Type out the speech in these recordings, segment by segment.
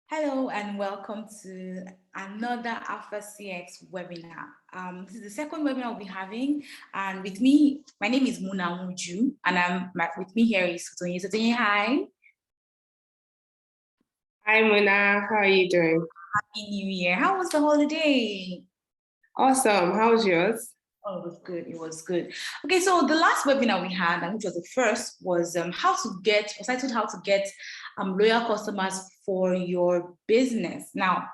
Hello and welcome to another Alpha CX webinar. This is the second webinar we'll be having, and with me, my name is Muna Muju, and with me here is Sotonye. Sotonye, hi. Hi Muna, how are you doing? Happy New Year. How was the holiday? Awesome. How was yours? Oh, it was good. It was good. Okay, so the last webinar we had, and which was the first, was how to get loyal customers for your business. Now,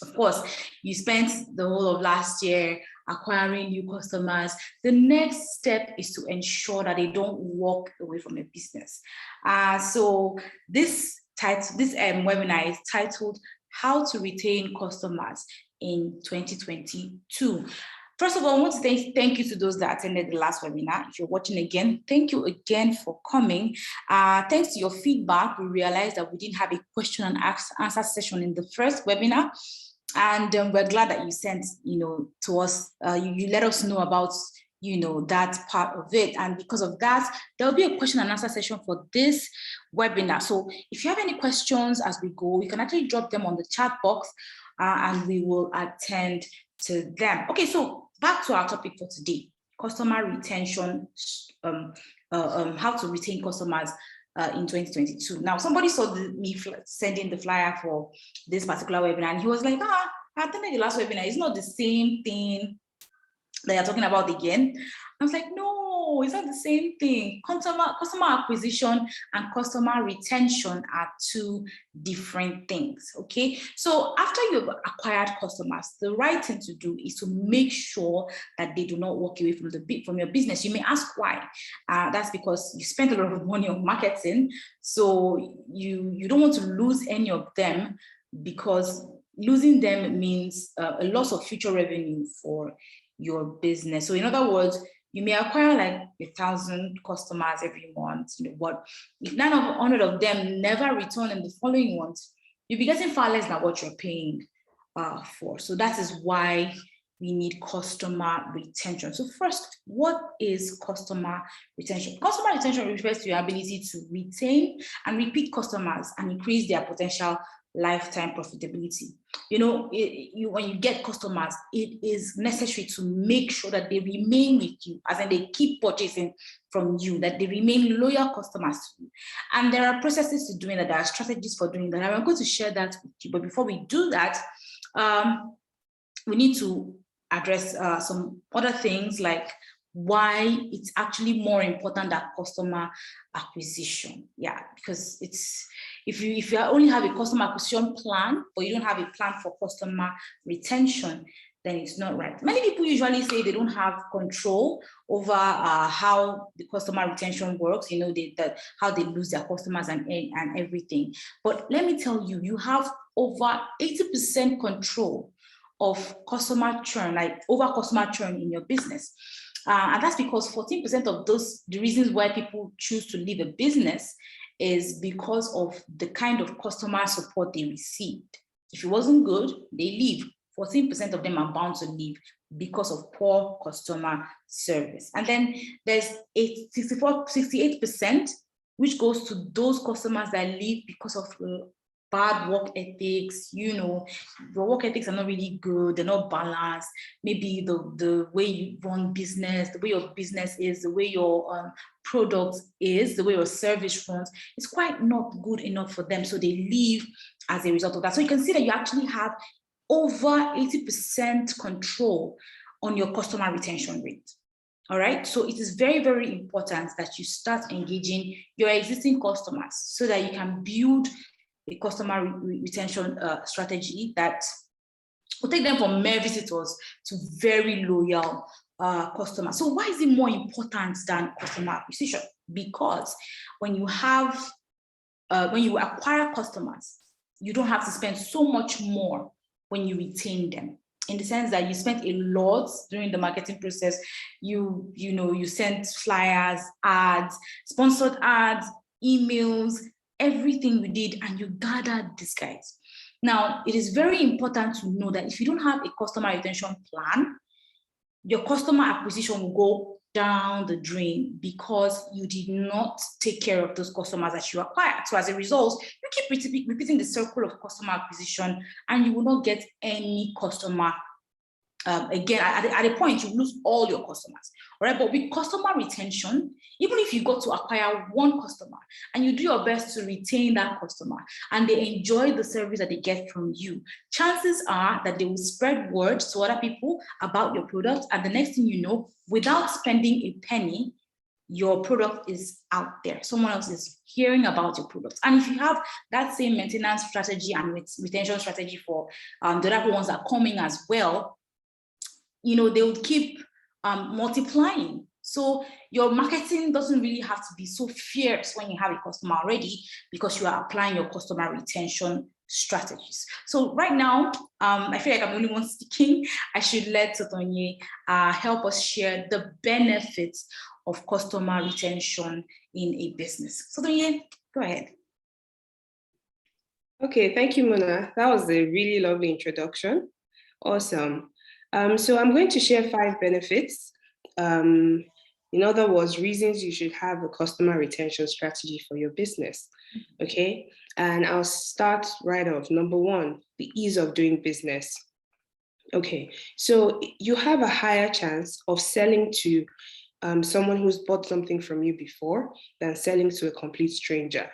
of course, you spent the whole of last year acquiring new customers. The next step is to ensure that they don't walk away from your business. So this webinar is titled "How to Retain Customers in 2022." First of all, I want to thank you to those that attended the last webinar. If you're watching again, thank you again for coming. Thanks to your feedback, we realized that we didn't have a question and answer session in the first webinar. And we're glad that you sent, to us, you let us know about, that part of it. And because of that, there'll be a question and answer session for this webinar. So if you have any questions as we go, you can actually drop them on the chat box and we will attend to them. Okay, so back to our topic for today, customer retention, how to retain customers in 2022. Now, somebody saw me sending the flyer for this particular webinar, and he was like, I attended the last webinar. It's not the same thing that you're talking about again. I was like, no, it's not the same thing. Customer acquisition and customer retention are two different things, okay? So after you've acquired customers, the right thing to do is to make sure that they do not walk away from your business. You may ask why. That's because you spent a lot of money on marketing, so you don't want to lose any of them, because losing them means a loss of future revenue for your business. So in other words, you may acquire like 1,000 customers every month, but if 900 of them never return in the following month, you'll be getting far less than what you're paying for. So that is why we need customer retention. So first, what is customer retention? Customer retention refers to your ability to retain and repeat customers and increase their potential lifetime profitability. When you get customers, it is necessary to make sure that they remain with you, as in they keep purchasing from you, that they remain loyal customers to you. And there are processes to doing that, there are strategies for doing that. I'm going to share that with you. But before we do that, we need to address some other things, like why it's actually more important than customer acquisition. Yeah, because if you only have a customer acquisition plan, but you don't have a plan for customer retention, then it's not right. Many people usually say they don't have control over how the customer retention works, how they lose their customers and everything. But let me tell you, you have over 80% control of customer churn, like over customer churn in your business. And that's because 14% of the reasons why people choose to leave a business is because of the kind of customer support they received. If it wasn't good, they leave. 14% of them are bound to leave because of poor customer service. And then there's 68%, which goes to those customers that leave because of bad work ethics. Your work ethics are not really good, they're not balanced. Maybe the way you run business, the way your business is, the way your product is, the way your service runs, it's quite not good enough for them, so they leave as a result of that. So you can see that you actually have over 80% control on your customer retention rate. All right, so it is very, very important that you start engaging your existing customers so that you can build a customer retention strategy that will take them from mere visitors to very loyal customers. So why is it more important than customer acquisition? Because when you acquire customers, you don't have to spend so much more when you retain them, in the sense that you spent a lot during the marketing process. You sent flyers, ads, sponsored ads, emails, everything we did, and you gathered these guys. Now, it is very important to know that if you don't have a customer retention plan, your customer acquisition will go down the drain because you did not take care of those customers that you acquired. So as a result, you keep repeating the circle of customer acquisition and you will not get any customer. Again, at a point, you lose all your customers, right? But with customer retention, even if you got to acquire one customer and you do your best to retain that customer and they enjoy the service that they get from you, chances are that they will spread word to other people about your product. And the next thing you know, without spending a penny, your product is out there. Someone else is hearing about your product. And if you have that same maintenance strategy and retention strategy for the other ones that are coming as well, they would keep multiplying. So your marketing doesn't really have to be so fierce when you have a customer already because you are applying your customer retention strategies. So right now, I feel like I'm the only one speaking. I should let Sotonye help us share the benefits of customer retention in a business. Sotonye, go ahead. Okay, thank you, Mona. That was a really lovely introduction. Awesome. So I'm going to share 5 benefits. In other words, reasons you should have a customer retention strategy for your business. Okay, and I'll start right off. Number 1, the ease of doing business. Okay, so you have a higher chance of selling to someone who's bought something from you before than selling to a complete stranger.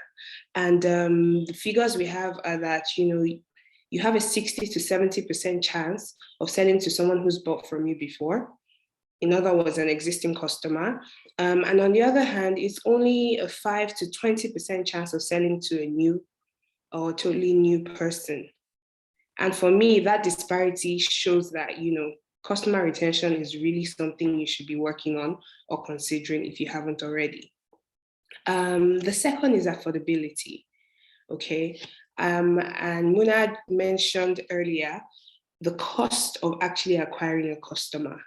And the figures we have are that, you have a 60 to 70% chance of selling to someone who's bought from you before. In other words, an existing customer. And on the other hand, it's only a 5 to 20% chance of selling to a new or totally new person. And for me, that disparity shows that, customer retention is really something you should be working on or considering if you haven't already. The second is affordability. Okay. And Muna mentioned earlier the cost of actually acquiring a customer.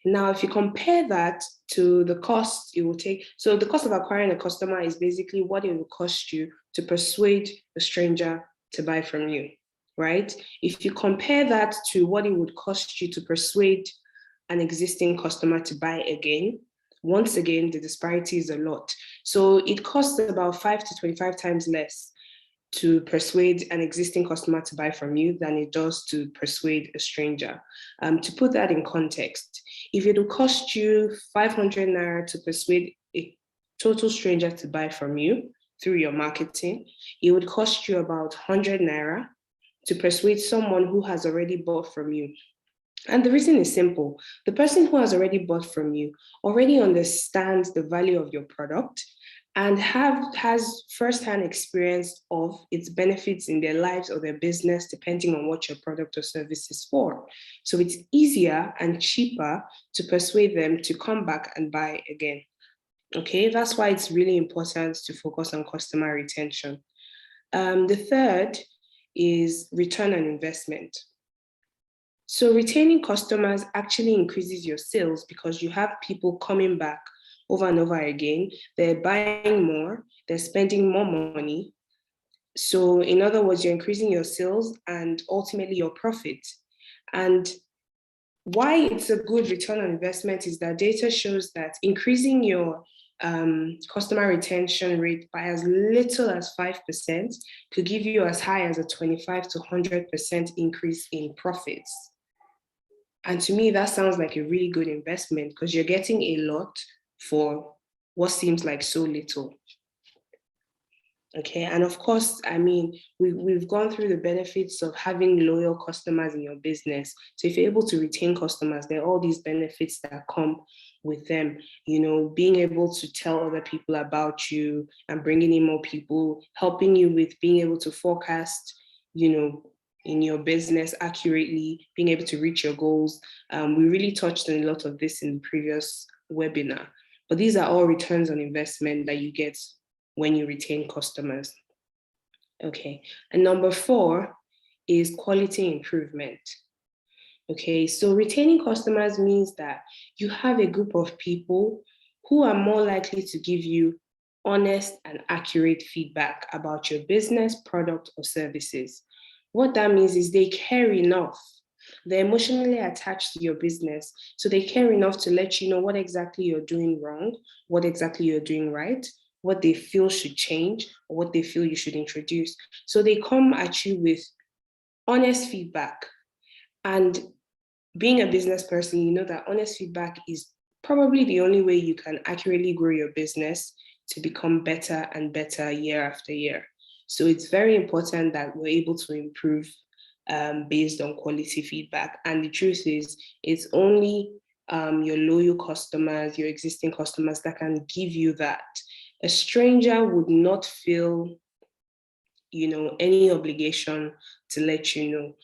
Now, if you compare that to the cost it will take, so the cost of acquiring a customer is basically what it will cost you to persuade a stranger to buy from you, right? If you compare that to what it would cost you to persuade an existing customer to buy again, once again, the disparity is a lot. So it costs about 5 to 25 times less to persuade an existing customer to buy from you than it does to persuade a stranger. To put that in context, if it will cost you 500 Naira to persuade a total stranger to buy from you through your marketing, it would cost you about 100 Naira to persuade someone who has already bought from you. And the reason is simple. The person who has already bought from you already understands the value of your product and has firsthand experience of its benefits in their lives or their business, depending on what your product or service is for. So it's easier and cheaper to persuade them to come back and buy again. Okay, that's why it's really important to focus on customer retention. The third is return on investment. So retaining customers actually increases your sales because you have people coming back over and over again. They're buying more, they're spending more money. So in other words, you're increasing your sales and ultimately your profit. And why it's a good return on investment is that data shows that increasing your customer retention rate by as little as 5% could give you as high as a 25 to 100% increase in profits. And to me, that sounds like a really good investment because you're getting a lot for what seems like so little. Okay, and of course, I mean, we've gone through the benefits of having loyal customers in your business. So if you're able to retain customers, there are all these benefits that come with them, being able to tell other people about you and bringing in more people, helping you with being able to forecast, in your business accurately, being able to reach your goals. We really touched on a lot of this in the previous webinar, but these are all returns on investment that you get when you retain customers. Okay, and number 4 is quality improvement. Okay, so retaining customers means that you have a group of people who are more likely to give you honest and accurate feedback about your business, product, or services. What that means is they care enough They're emotionally attached to your business. So they care enough to let you know what exactly you're doing wrong, what exactly you're doing right, what they feel should change, or what they feel you should introduce. So they come at you with honest feedback. And being a business person, you know that honest feedback is probably the only way you can accurately grow your business to become better and better year after year. So it's very important that we're able to improve based on quality feedback. And the truth is, it's only your loyal customers, your existing customers that can give you that. A stranger would not feel, any obligation to let you know.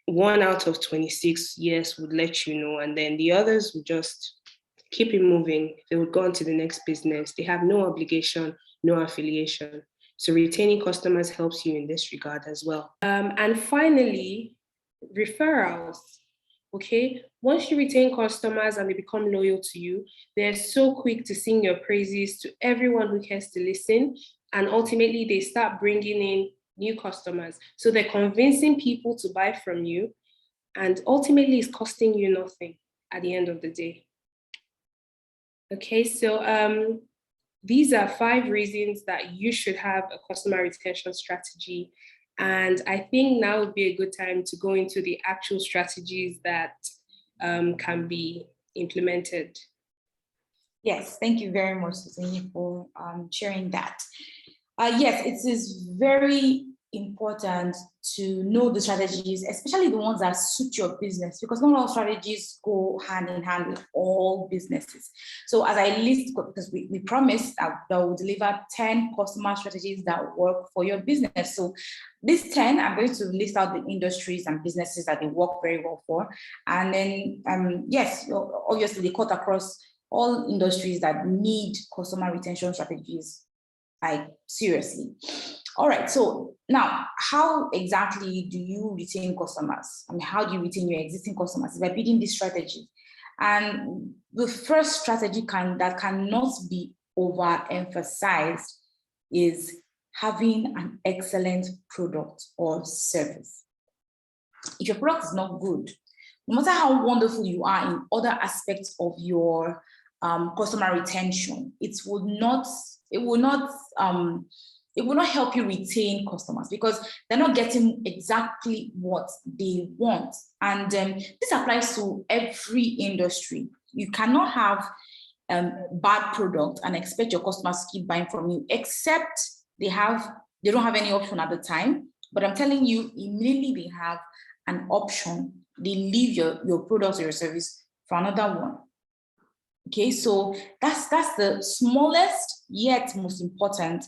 1 out of 26 years would let you know, and then the others would just keep it moving. They would go on to the next business. They have no obligation, no affiliation. So retaining customers helps you in this regard as well. And finally, referrals. Okay, once you retain customers and they become loyal to you, they're so quick to sing your praises to everyone who cares to listen. And ultimately, they start bringing in new customers. So they're convincing people to buy from you. And ultimately, it's costing you nothing at the end of the day. Okay, so these are 5 reasons that you should have a customer retention strategy. And I think now would be a good time to go into the actual strategies that can be implemented. Yes, thank you very much, Susanne, for sharing that. Yes, it is very important to know the strategies, especially the ones that suit your business, because not all strategies go hand in hand with all businesses. So as I list, because we promised that we'll deliver 10 customer strategies that work for your business. So these 10, I'm going to list out the industries and businesses that they work very well for. And then, yes, obviously they cut across all industries that need customer retention strategies, like seriously. All right, so now how exactly do you retain customers? I mean, how do you retain your existing customers? By building this strategy. And the first strategy that cannot be overemphasized is having an excellent product or service. If your product is not good, no matter how wonderful you are in other aspects of your customer retention, it will not help you retain customers because they're not getting exactly what they want. And this applies to every industry. You cannot have bad product and expect your customers to keep buying from you, except they don't have any option at the time. But I'm telling you, immediately they have an option, they leave your product or your service for another one. Okay, so that's the smallest yet most important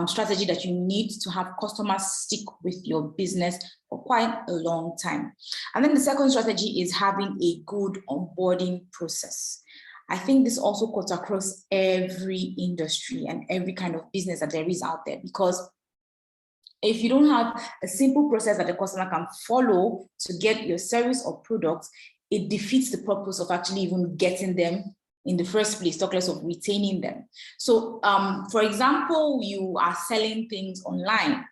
strategy that you need to have customers stick with your business for quite a long time. And then the second strategy is having a good onboarding process. I think this also cuts across every industry and every kind of business that there is out there, because if you don't have a simple process that the customer can follow to get your service or product, it defeats the purpose of actually even getting them in the first place, talk less of retaining them. So for example, you are selling things online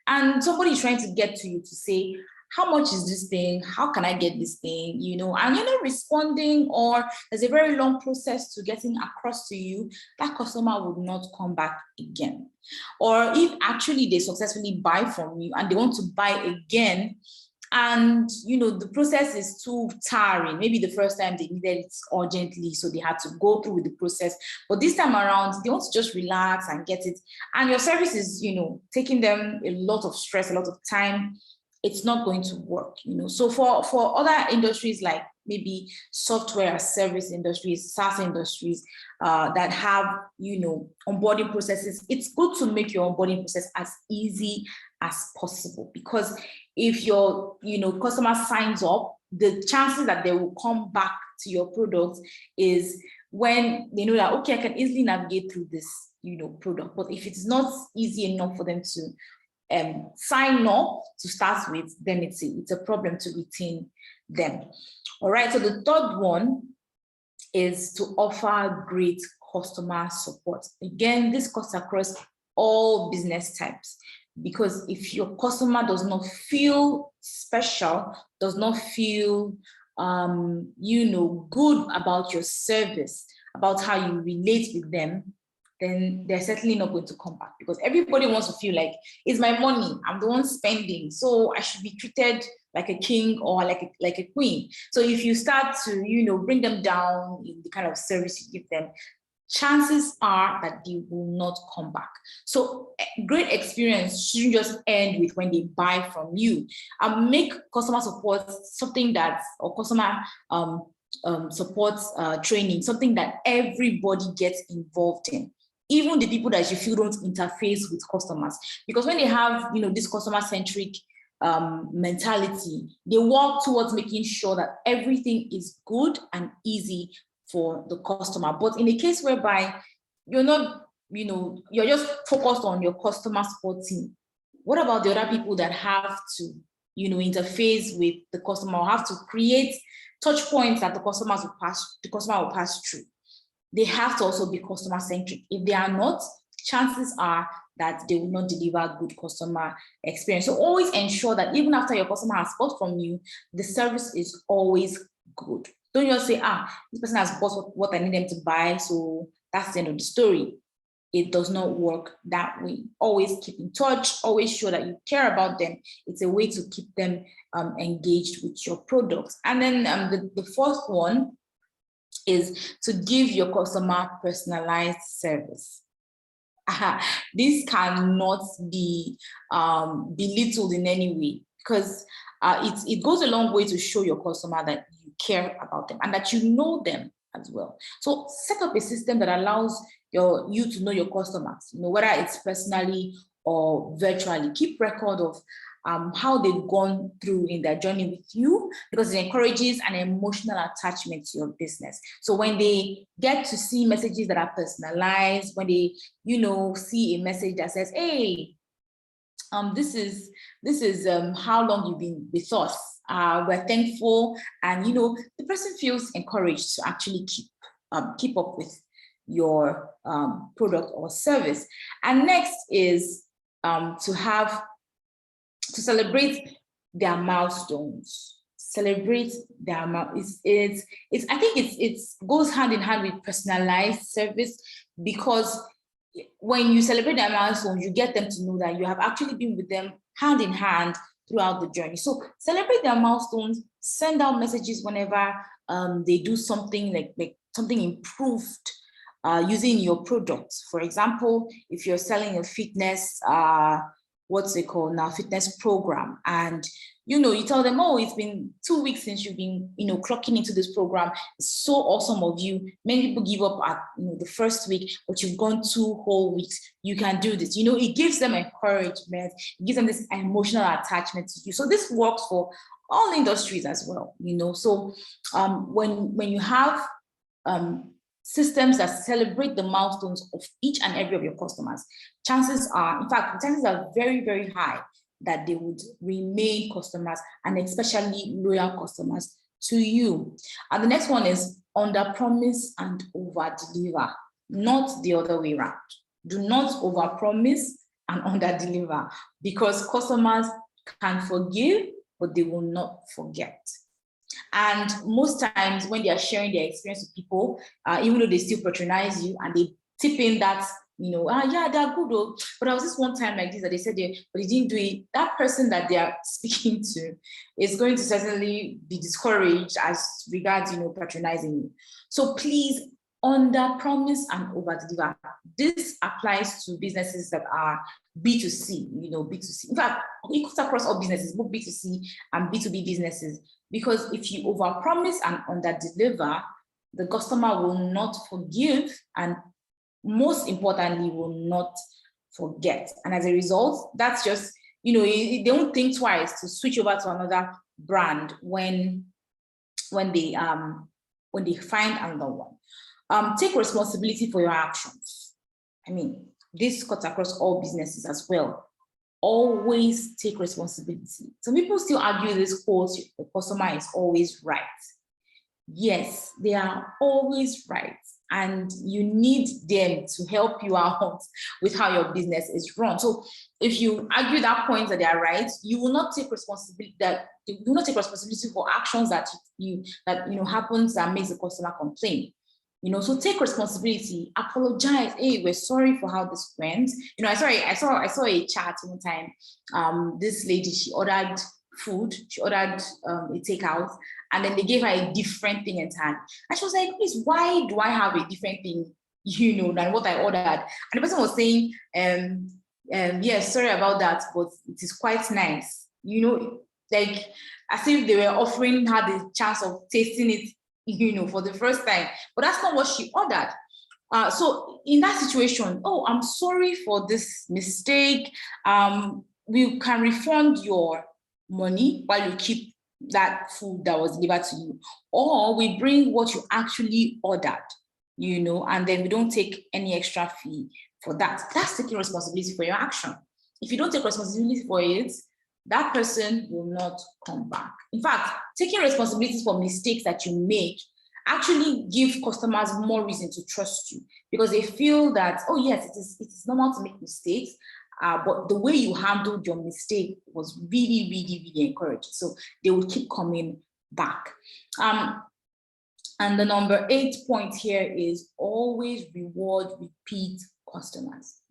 and somebody is trying to get to you to say, how much is this thing? How can I get this thing? And you're not responding, or there's a very long process to getting across to you, that customer would not come back again. Or if actually they successfully buy from you and they want to buy again, and the process is too tiring. Maybe the first time they needed it urgently, so they had to go through with the process. But this time around, they want to just relax and get it. And your service is, taking them a lot of stress, a lot of time. It's not going to work, So for other industries like maybe software as service industries, SaaS industries that have, onboarding processes, it's good to make your onboarding process as easy as possible, because if your customer signs up, the chances that they will come back to your product is when they know that, okay, I can easily navigate through this product. But if it's not easy enough for them to sign up to start with, then it's a problem to retain them. All right, so the third one is to offer great customer support. Again, this cuts across all business types. Because if your customer does not feel special, does not feel, good about your service, about how you relate with them, then they're certainly not going to come back, because everybody wants to feel like it's my money, I'm the one spending, so I should be treated like a king or like a queen. So if you start to, bring them down in the kind of service you give them, chances are that they will not come back. So great experience shouldn't just end with when they buy from you. Make customer support something that, or customer support training, something that everybody gets involved in. Even the people that you feel don't interface with customers, because when they have, this customer-centric mentality, they work towards making sure that everything is good and easy for the customer. But in a case whereby you're not, you're just focused on your customer support team, what about the other people that have to, interface with the customer, or have to create touch points that the customer will pass through? They have to also be customer centric. If they are not, chances are that they will not deliver good customer experience. So always ensure that even after your customer has bought from you, the service is always good. Don't just say, this person has bought what I need them to buy, so that's the end of the story. It does not work that way. Always keep in touch, always show that you care about them. It's a way to keep them engaged with your products. And then the fourth one is to give your customer personalized service. This cannot be belittled in any way, because it goes a long way to show your customer that you care about them and that you know them as well. So set up a system that allows you to know your customers, whether it's personally or virtually. Keep record of how they've gone through in their journey with you, because it encourages an emotional attachment to your business. So when they get to see messages that are personalized, when they, see a message that says, hey, this is how long you've been with us. We're thankful, and the person feels encouraged to actually keep up with your product or service. And next is to celebrate their milestones. Celebrate their I think it goes hand in hand with personalized service, because when you celebrate their milestones, you get them to know that you have actually been with them hand in hand throughout the journey. So celebrate their milestones, send out messages whenever they do something like something improved using your products. For example, if you're selling a fitness, what's it called now, fitness program, and you tell them, oh, it's been 2 weeks since you've been clocking into this program. It's so awesome of you. Many people give up at the first week, but you've gone 2 whole weeks. You can do this. It gives them encouragement. It gives them this emotional attachment to you. So this works for all industries as well. So when you have systems that celebrate the milestones of each and every of your customers, chances are very, very high that they would remain customers, and especially loyal customers to you. And the next one is under promise and over deliver, not the other way around. Do not over promise and under deliver, because customers can forgive, but they will not forget. And most times when they are sharing their experience with people, even though they still patronize you and they tip in that, yeah, they're good, though. But there was this one time like this that they said, but they didn't do it. That person that they are speaking to is going to certainly be discouraged as regards, patronizing you. So please, under promise and over deliver. This applies to businesses that are B2C, B2C. In fact, it cuts across all businesses, both B2C and B2B businesses, because if you over promise and under deliver, the customer will not forgive, and most importantly, will not forget. And as a result, that's just, they don't think twice to switch over to another brand when they find another one. Take responsibility for your actions. I mean, this cuts across all businesses as well. Always take responsibility. Some people still argue this quote, the customer is always right. Yes, they are always right. and you need them to help you out with how your business is run. So if you argue that point that they are right, you will not take responsibility for actions that happens that makes the customer complain. So take responsibility, apologize. Hey, we're sorry for how this went. I saw a chat one time. This lady, she ordered food, she ordered a takeout, and then they gave her a different thing in hand. And she was like, please, why do I have a different thing, than what I ordered? And the person was saying, yes, sorry about that, but it is quite nice. Like as if they were offering her the chance of tasting it, for the first time. But that's not what she ordered. So in that situation, oh, I'm sorry for this mistake. We can refund your money while you keep that food that was delivered to you, or we bring what you actually ordered, and then we don't take any extra fee for that. That's taking responsibility for your action. If you don't take responsibility for it, that person will not come back. In fact, taking responsibility for mistakes that you make actually give customers more reason to trust you, because they feel that, oh yes, it is normal to make mistakes, but the way you handled your mistake was really, really, really encouraging. So they will keep coming back. And the number 8 point here is always reward repeat customers.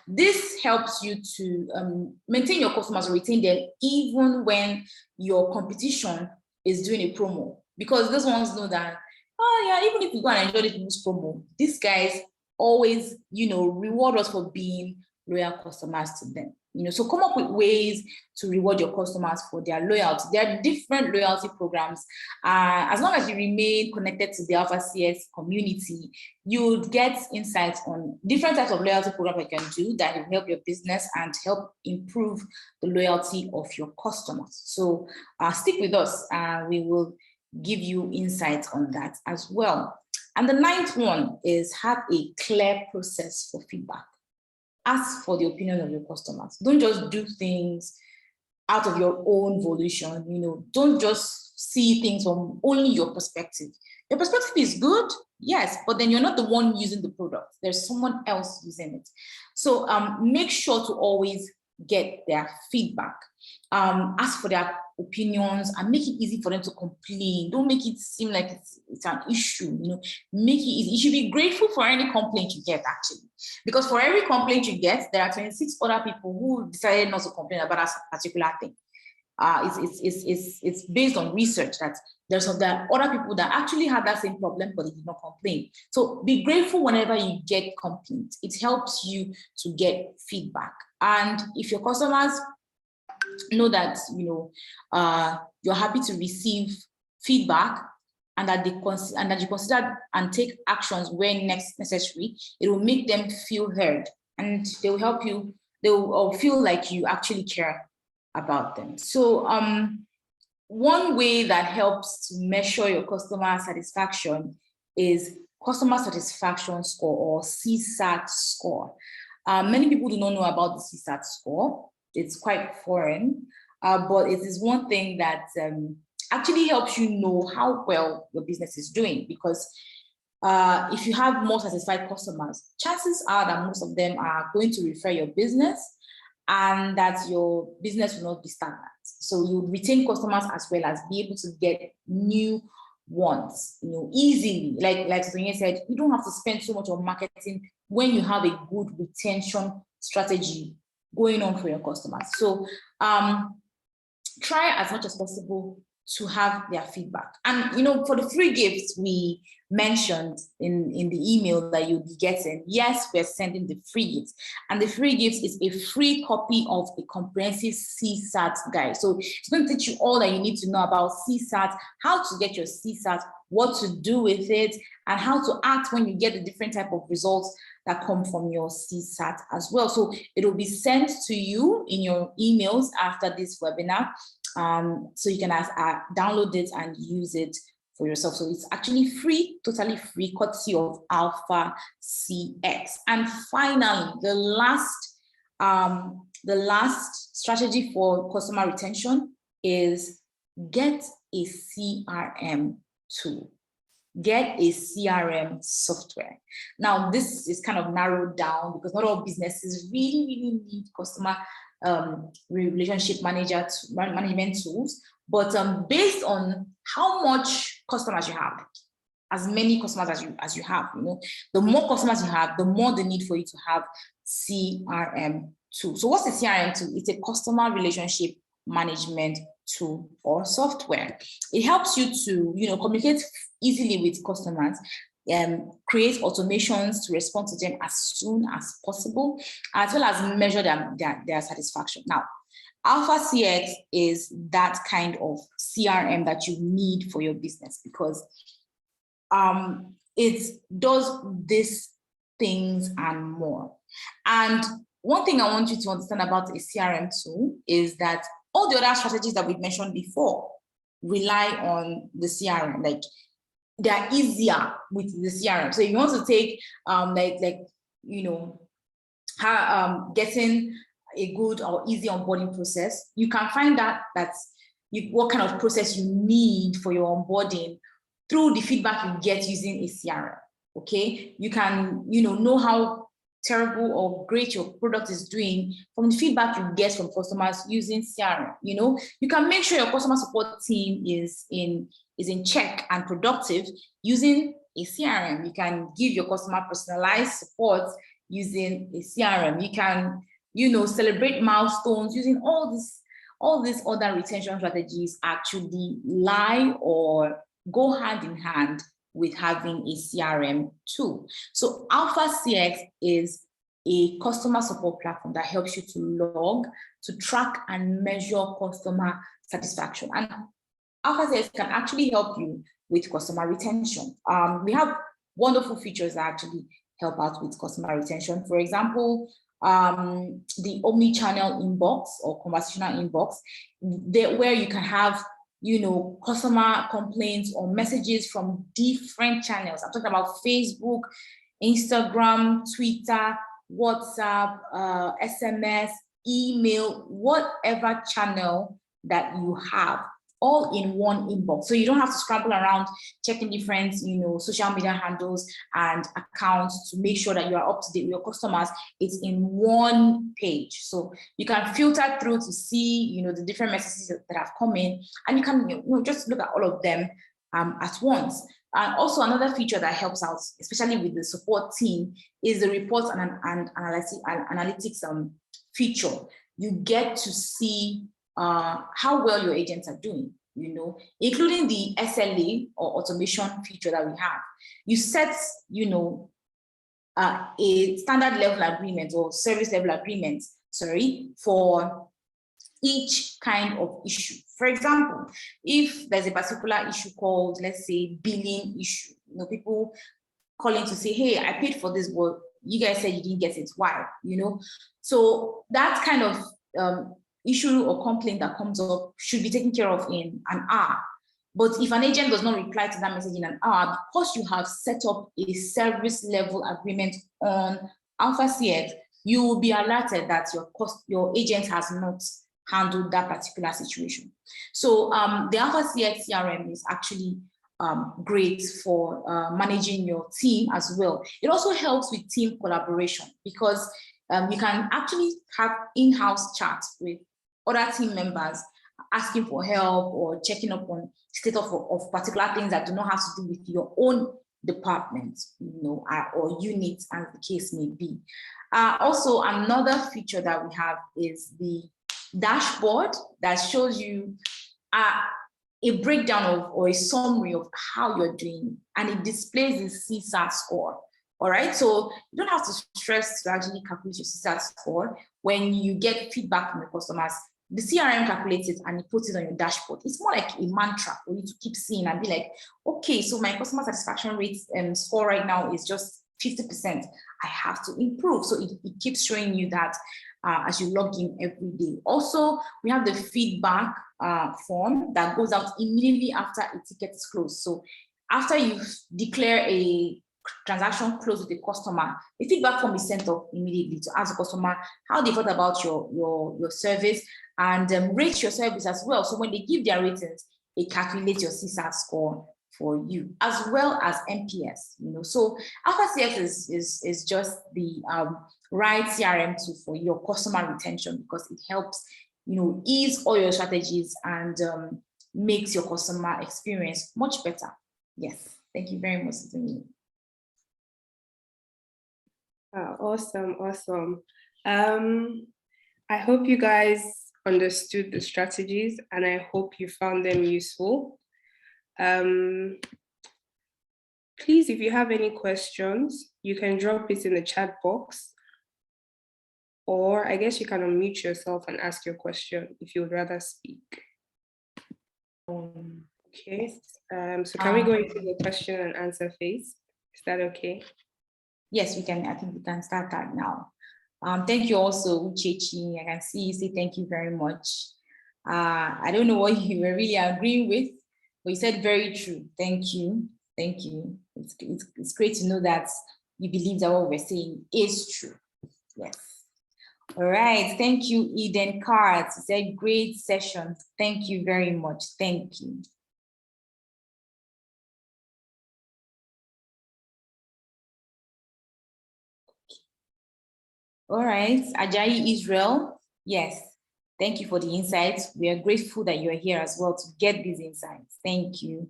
This helps you to maintain your customers or retain them even when your competition is doing a promo, because those ones know that, oh yeah, even if you go and enjoy this promo, these guys always, reward us for being loyal customers to them. So come up with ways to reward your customers for their loyalty. There are different loyalty programs. As long as you remain connected to the Alpha CS community, you would get insights on different types of loyalty programs you can do that will help your business and help improve the loyalty of your customers. So stick with us. We will give you insights on that as well. And the 9th one is have a clear process for feedback. Ask for the opinion of your customers. Don't just do things out of your own volition. Don't just see things from only your perspective. Your perspective is good, yes, but then you're not the one using the product. There's someone else using it. So make sure to always get their feedback. Ask for their opinions and make it easy for them to complain. Don't make it seem like it's an issue. Make it easy. You should be grateful for any complaint you get, actually, because for every complaint you get, there are 26 other people who decided not to complain about that particular thing. It's based on research that there are other people that actually had that same problem, but they did not complain. So be grateful whenever you get complaints. It helps you to get feedback. And if your customers know that you're happy to receive feedback and that you consider and take actions when necessary, it will make them feel heard, and they will help you. They will feel like you actually care about them. So one way that helps to measure your customer satisfaction is customer satisfaction score, or CSAT score. Many people do not know about the CSAT score. It's quite foreign, but it is one thing that actually helps you know how well your business is doing, because if you have more satisfied customers, chances are that most of them are going to refer your business, and that your business will not be stagnant. So you retain customers as well as be able to get new ones, easily. Like Sonia said, you don't have to spend so much on marketing when you have a good retention strategy going on for your customers. So try as much as possible to have their feedback. And for the free gifts we mentioned in the email that you'll be getting, yes, we're sending the free gifts. And the free gifts is a free copy of a comprehensive CSAT guide. So it's going to teach you all that you need to know about CSAT, how to get your CSAT, what to do with it, and how to act when you get the different type of results that come from your CSAT as well. So it will be sent to you in your emails after this webinar. So you can download it and use it for yourself. So it's actually free, totally free, courtesy of Alpha CX. And finally, the last strategy for customer retention is get a CRM tool. get a CRM software. Now, this is kind of narrowed down because not all businesses really need customer relationship management tools, but based on how much customers you have, as many customers as you have, the more customers you have, the more the need for you to have CRM tool. So what's a CRM tool? It's a customer relationship management tool or software. It helps you to communicate easily with customers and create automations to respond to them as soon as possible, as well as measure their satisfaction. Now, Alpha CX is that kind of CRM that you need for your business, because it does these things and more. And one thing I want you to understand about a CRM tool is that all the other strategies that we've mentioned before rely on the CRM. Like, they're easier with the CRM. So if you want to take getting a good or easy onboarding process, you can find what kind of process you need for your onboarding through the feedback you get using a CRM. Okay, you can know how terrible or great your product is doing from the feedback you get from customers using CRM. You can make sure your customer support team is in check and productive using a CRM. You can give your customer personalized support using a CRM. You can celebrate milestones using all these other retention strategies. Actually lie or go hand in hand with having a CRM tool. So Alpha CX is a customer support platform that helps you to log, to track and measure customer satisfaction. And Alpha CX can actually help you with customer retention. We have wonderful features that actually help out with customer retention. For example, the omni-channel inbox or conversational inbox, where you can have customer complaints or messages from different channels. I'm talking about Facebook, Instagram, Twitter, WhatsApp, SMS, email, whatever channel that you have, all in one inbox. So you don't have to scramble around checking different, social media handles and accounts to make sure that you are up to date with your customers. It's in one page. So you can filter through to see, the different messages that have come in, and you can, just look at all of them at once. And also another feature that helps out, especially with the support team, is the reports and analytics feature. You get to see how well your agents are doing, including the SLA or automation feature that we have. You set, a standard level agreement or service level agreement, for each kind of issue. For example, if there's a particular issue called, let's say, billing issue, people calling to say, hey, I paid for this, but you guys said you didn't get it. Why? So that kind of issue or complaint that comes up should be taken care of in an hour. But if an agent does not reply to that message in an hour, because you have set up a service level agreement on Alpha CX, you will be alerted that your agent has not handled that particular situation. So the Alpha CX CRM is actually great for managing your team as well. It also helps with team collaboration, because you can actually have in-house chats with other team members asking for help or checking up on status of particular things that do not have to do with your own department, or unit, as the case may be. Also, another feature that we have is the dashboard that shows you a breakdown of or a summary of how you're doing, and it displays the CSAT score. All right, so you don't have to stress to actually calculate your CSAT score. When you get feedback from the customers, the CRM calculates it and it puts it on your dashboard. It's more like a mantra for you to keep seeing and be like, okay, so my customer satisfaction rate score right now is just 50%. I have to improve. So it keeps showing you that as you log in every day. Also, we have the feedback form that goes out immediately after a ticket is closed. So after you declare a transaction closed with a customer, the feedback form is sent off immediately to ask the customer how they thought about your service and rate your service as well. So when they give their ratings, it calculates your CSAT score for you, as well as NPS. So Alpha CX is just the right CRM tool for your customer retention, because it helps ease all your strategies and makes your customer experience much better. Yes, thank you very much, Sydney. Awesome. I hope you guys understood the strategies, and I hope you found them useful. Please, if you have any questions, you can drop it in the chat box, or I guess you can unmute yourself and ask your question if you would rather speak. Okay, so can we go into the question and answer phase? Is that okay? Yes, we can. I think we can start that now. Thank you also, Uchechi. I can see you say thank you very much. I don't know what you were really agreeing with, but you said very true. Thank you. Thank you. It's great to know that you believe that what we're saying is true. Yes. All right. Thank you, Eden Cards. It's a great session. Thank you very much. Thank you. All right, Ajayi Israel, yes, thank you for the insights. We are grateful that you're here as well to get these insights. Thank you.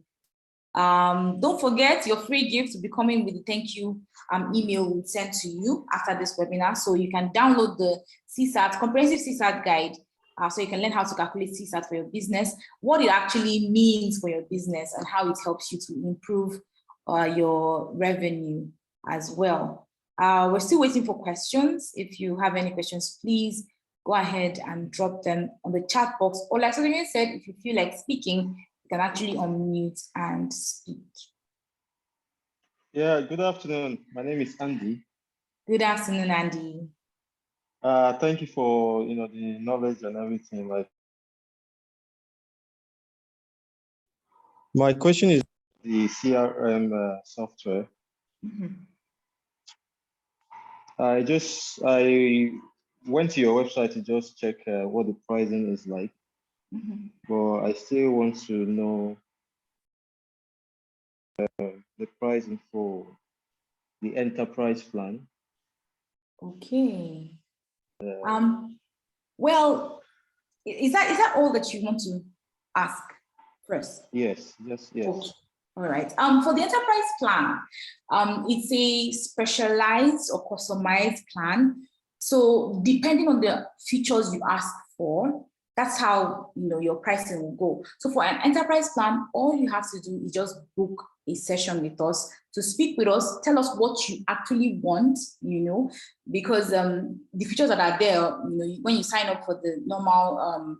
Don't forget your free gift will be coming with the thank you email we'll send to you after this webinar. So you can download the CSAT, comprehensive CSAT guide, so you can learn how to calculate CSAT for your business, what it actually means for your business, and how it helps you to improve your revenue as well. We're still waiting for questions. If you have any questions, please go ahead and drop them on the chat box. Or like Solomon said, if you feel like speaking, you can actually unmute and speak. Yeah, good afternoon. My name is Andy. Good afternoon, Andy. Thank you for the knowledge and everything. My question is the CRM software. Mm-hmm. I went to your website to just check what the pricing is like, but I still want to know the pricing for the enterprise plan. Okay. Well, is that all that you want to ask first? Yes. Okay. All right. For the enterprise plan, it's a specialized or customized plan. So depending on the features you ask for, that's how your pricing will go. So for an enterprise plan, all you have to do is just book a session with us to speak with us, tell us what you actually want, because the features that are there, when you sign up for the normal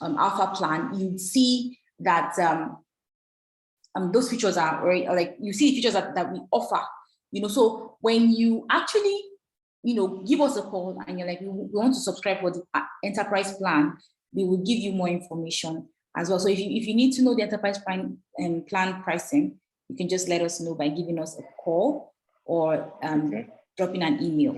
alpha plan, you see that those features are already, like, you see the features that we offer, so when you actually, give us a call and you're like, we want to subscribe for the enterprise plan, we will give you more information as well. So if you need to know the enterprise plan pricing, you can just let us know by giving us a call or dropping an email.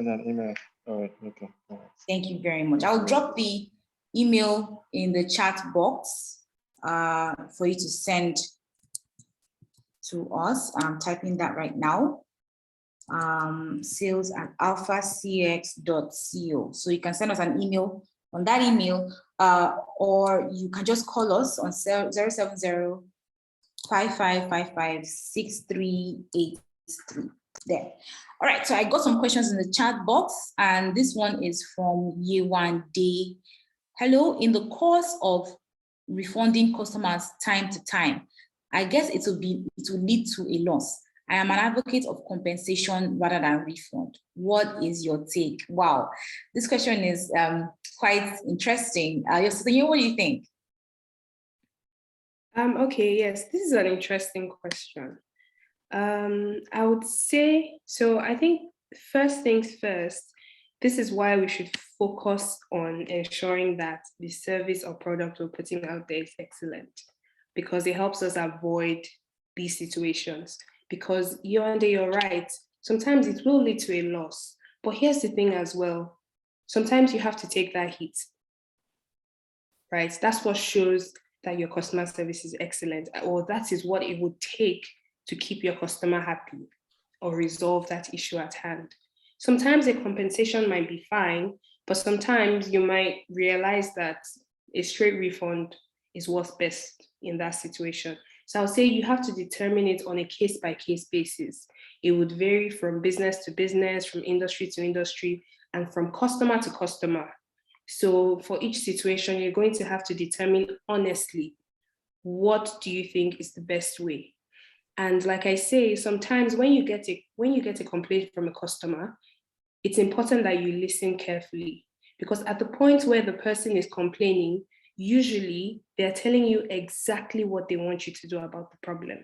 All right, okay. All right. Thank you very much. I'll drop the email in the chat box for you to send to us. I'm typing that right now. sales@alphacx.co. So you can send us an email on that email, or you can just call us on 070-5555-6383 there. All right, so I got some questions in the chat box, and this one is from Yewan Day. Hello, in the course of refunding customers time to time, I guess it will lead to a loss. I am an advocate of compensation rather than refund. What is your take? Wow, this question is quite interesting. Yosuke, what do you think? Okay, yes, this is an interesting question. I would say, so I think first things first, this is why we should focus on ensuring that the service or product we're putting out there is excellent, because it helps us avoid these situations. Because you're right, sometimes it will lead to a loss. But here's the thing as well, sometimes you have to take that hit, right? That's what shows that your customer service is excellent, or that is what it would take to keep your customer happy or resolve that issue at hand. Sometimes a compensation might be fine, but sometimes you might realize that a straight refund is what's best in that situation. So I'll say you have to determine it on a case-by-case basis. It would vary from business to business, from industry to industry, and from customer to customer. So for each situation, you're going to have to determine honestly, what do you think is the best way? And like I say, sometimes when you get a complaint from a customer, it's important that you listen carefully, because at the point where the person is complaining, usually they're telling you exactly what they want you to do about the problem.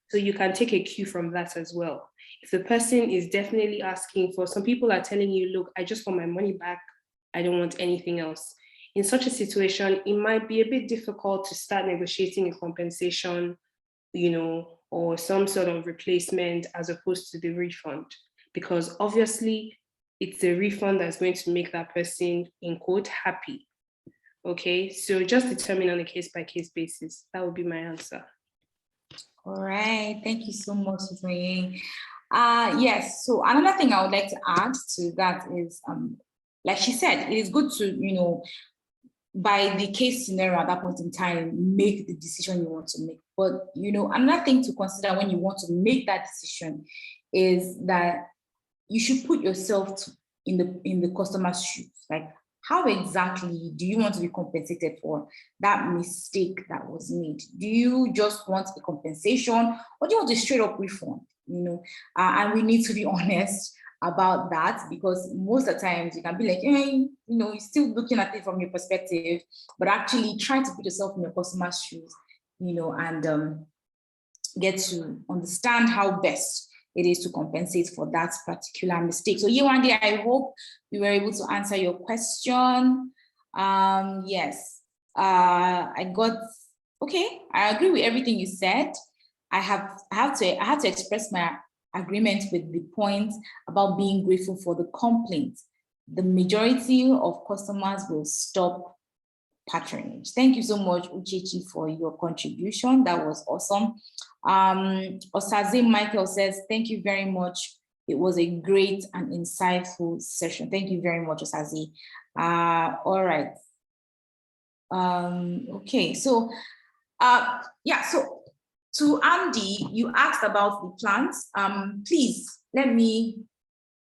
So you can take a cue from that as well. If the person is definitely asking for, some people are telling you, look, I just want my money back. I don't want anything else. In such a situation, it might be a bit difficult to start negotiating a compensation, or some sort of replacement as opposed to the refund, because obviously it's the refund that's going to make that person, in quote, happy. Okay, so just determine on a case-by-case basis. That would be my answer. All right, thank you so much, Utoyin. Yes, so another thing I would like to add to that is, like she said, it is good to, by the case scenario at that point in time, make the decision you want to make. But, another thing to consider when you want to make that decision is that you should put yourself in the customer's shoes. Like, how exactly do you want to be compensated for that mistake that was made? Do you just want a compensation, or do you want a straight up refund? And we need to be honest about that, because most of the times you can be like, hey, you're still looking at it from your perspective, but actually try to put yourself in your customer's shoes, and get to understand how best it is to compensate for that particular mistake. So Yewande, I hope we were able to answer your question. Yes, I agree with everything you said. I had to express my agreement with the point about being grateful for the complaint. The majority of customers will stop patronage. Thank you so much, Uchechi, for your contribution. That was awesome. Osazim Michael says, thank you very much. It was a great and insightful session. Thank you very much, Osazi. All right. Okay, so so to Andy, you asked about the plans. Please let me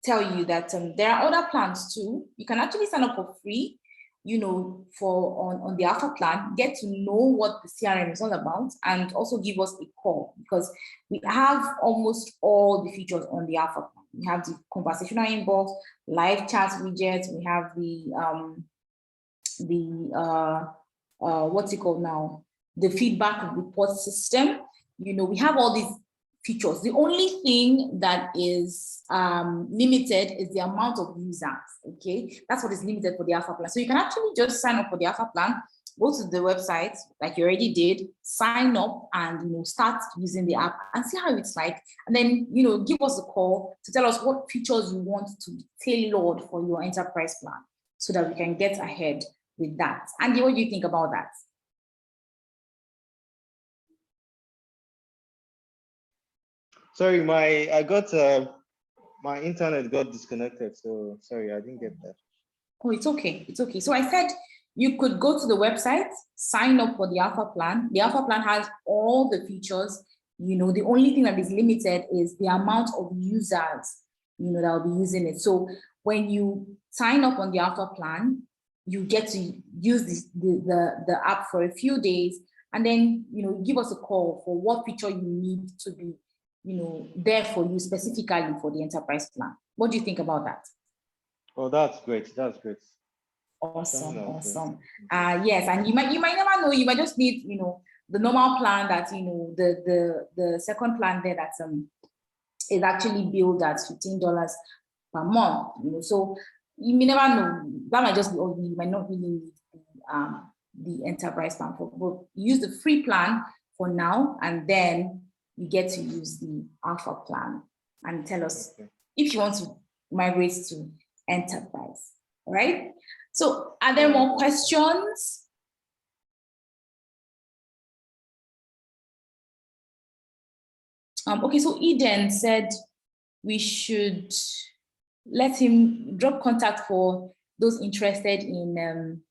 tell you that there are other plans too. You can actually sign up for free, on the Alpha plan, get to know what the CRM is all about, and also give us a call, because we have almost all the features on the Alpha plan. We have the conversational inbox, live chat widgets, we have what's it called now? The feedback report system. We have all these features. The only thing that is limited is the amount of users, okay? That's what is limited for the Alpha plan. So you can actually just sign up for the Alpha plan, go to the website like you already did, sign up and start using the app and see how it's like. And then, give us a call to tell us what features you want to be tailored for your enterprise plan so that we can get ahead with that. Andy, what do you think about that? Sorry, my internet got disconnected, so sorry, I didn't get that. Oh, it's okay. It's okay. So I said you could go to the website, sign up for the Alpha plan. The Alpha plan has all the features. The only thing that is limited is the amount of users, that will be using it. So when you sign up on the Alpha plan, you get to use the app for a few days, and then, give us a call for what feature you need to be there for you specifically for the enterprise plan. What do you think about that? Oh, that's great. That's great. Awesome. Yes, and you might never know. You might just need the normal plan that the second plan there that is actually billed at $15 per month. So you may never know. That might just be all you might not really need the enterprise plan for. But use the free plan for now, and then you get to use the Alpha plan and tell us if you want to migrate to enterprise. All right. So are there more questions? Okay, so Eden said we should let him drop contact for those interested in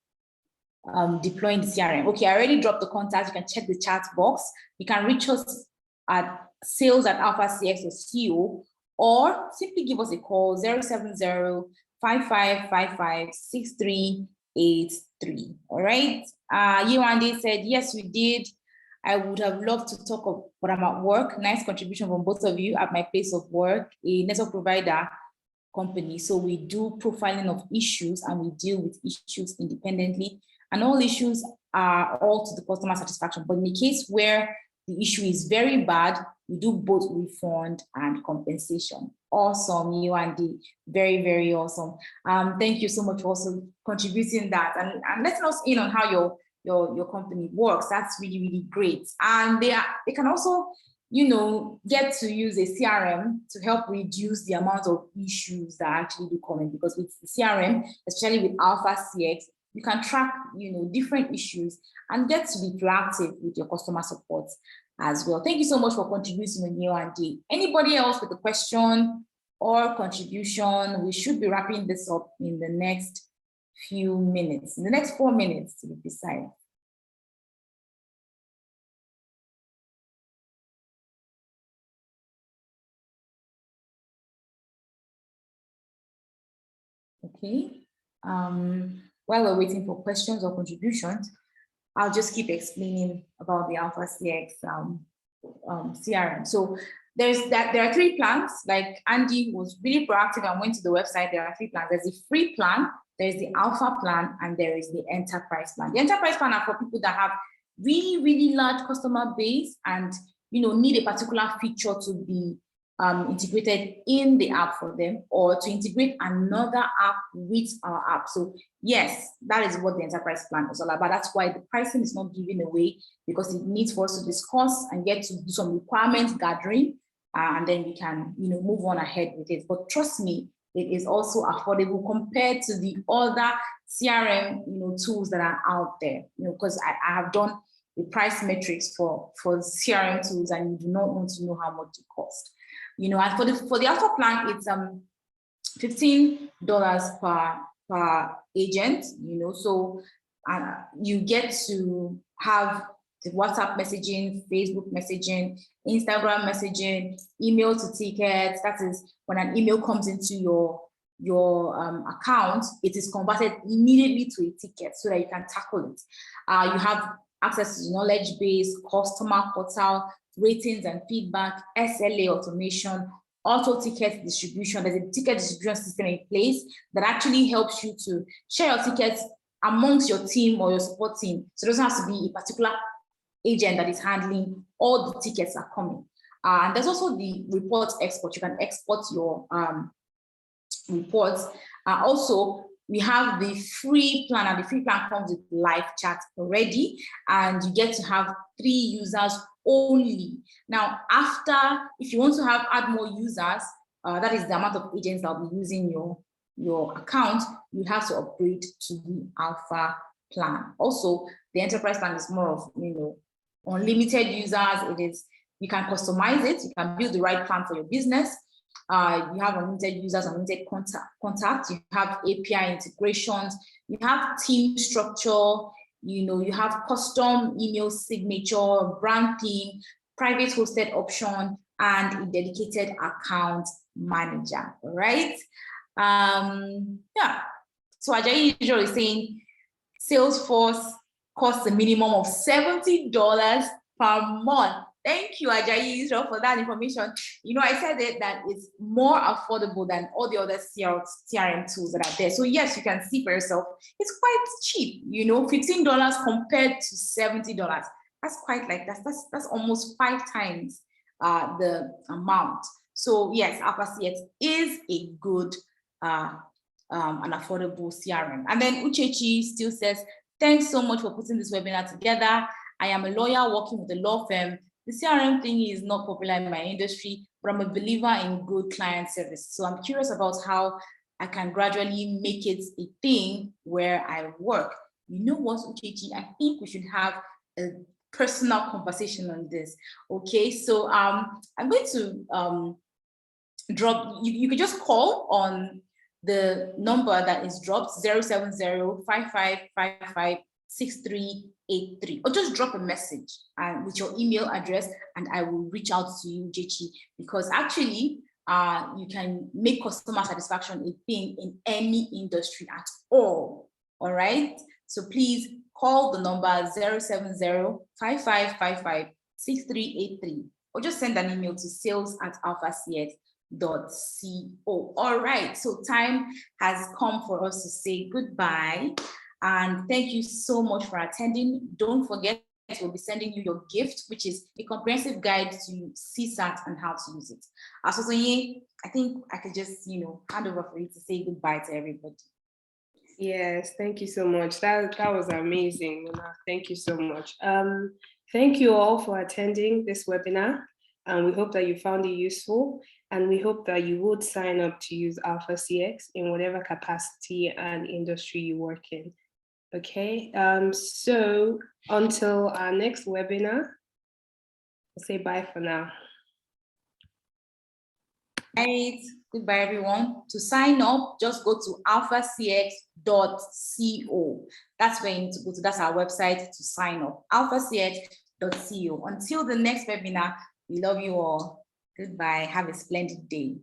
deploying the CRM. Okay, I already dropped the contact. You can check the chat box. You can reach us at sales@alphacx.co, or simply give us a call 070-5555-6383. All right. Yewande said, yes, we did. I would have loved to talk of, but I'm at work. Nice contribution from both of you at my place of work, a network provider company. So we do profiling of issues and we deal with issues independently. And all issues are all to the customer satisfaction. But in the case where the issue is very bad, we do both refund and compensation. Awesome, Yewande. Very, very awesome. Thank you so much for also contributing that and letting us in on how your company works. That's really, really great. And they can also, get to use a CRM to help reduce the amount of issues that actually do come in, because with the CRM, especially with Alpha CX, you can track, different issues and get to be proactive with your customer support as well. Thank you so much for contributing, Yewande. Anybody else with a question or contribution? We should be wrapping this up in the next few minutes, in the next 4 minutes to be precise. Okay. While we're waiting for questions or contributions, I'll just keep explaining about the Alpha CX CRM. So there are 3 plans. Like Andy was really proactive and went to the website. There are 3 plans. There's the free plan, there's the Alpha plan, and there is the enterprise plan. The enterprise plan are for people that have really, really large customer base and need a particular feature to be integrated in the app for them, or to integrate another app with our app. So yes, that is what the enterprise plan is all about. That's why the pricing is not given away, because it needs for us to discuss and get to do some requirements gathering, and then we can move on ahead with it. But trust me, it is also affordable compared to the other CRM tools that are out there. Because I have done the price metrics for CRM tools, and you do not want to know how much it costs. And for the Alpha plan, it's $15 per agent. So you get to have the WhatsApp messaging, Facebook messaging, Instagram messaging, email to tickets. That is when an email comes into your account, it is converted immediately to a ticket so that you can tackle it. You have access to knowledge base, customer portal, ratings and feedback, SLA automation, auto ticket distribution. There's a ticket distribution system in place that actually helps you to share your tickets amongst your team or your support team. So it doesn't have to be a particular agent that is handling all the tickets are coming. And there's also the reports export. You can export your reports. Also, we have the free plan, and the free plan comes with live chat already, and you get to have 3 users only. Now, if you want to add more users, that is the amount of agents that will be using your account, you have to upgrade to the Alpha plan. Also, the enterprise plan is more of unlimited users. You can customize it. You can build the right plan for your business. You have unlimited users, unlimited contact. You have API integrations. You have team structure. You have custom email signature, brand theme, private hosted option, and a dedicated account manager. All right. Yeah. So Ajayi is saying Salesforce costs a minimum of $70 per month. Thank you, Ajayi Israel, for that information. I said that it's more affordable than all the other CRM tools that are there. So yes, you can see for yourself, it's quite cheap, $15 compared to $70. That's quite that's almost 5 times the amount. So yes, Alpha CX is a good an affordable CRM. And then Uchechi still says, thanks so much for putting this webinar together. I am a lawyer working with a law firm. The CRM thing is not popular in my industry, but I'm a believer in good client service. So I'm curious about how I can gradually make it a thing where I work. You know what, Uchechi? I think we should have a personal conversation on this. Okay, so I'm going to drop, you could just call on the number that is dropped, 070-5555-6383, or just drop a message and with your email address, and I will reach out to you, Jechi, because actually you can make customer satisfaction a thing in any industry at all. All right, so please call the number 070-5555-6383, or just send an email to sales@alphacx.co. All right, so time has come for us to say goodbye, and thank you so much for attending. Don't forget, we'll be sending you your gift, which is a comprehensive guide to CSAT and how to use it. Asosonye, I think I could just, hand over for you to say goodbye to everybody. Yes, thank you so much. That was amazing. Thank you so much. Thank you all for attending this webinar, and we hope that you found it useful, and we hope that you would sign up to use AlphaCX in whatever capacity and industry you work in. Okay, so until our next webinar, I'll say bye for now. Right. Goodbye, everyone. To sign up, just go to alphacx.co. That's where you need to go to. That's our website to sign up, alphacx.co. Until the next webinar, we love you all. Goodbye. Have a splendid day.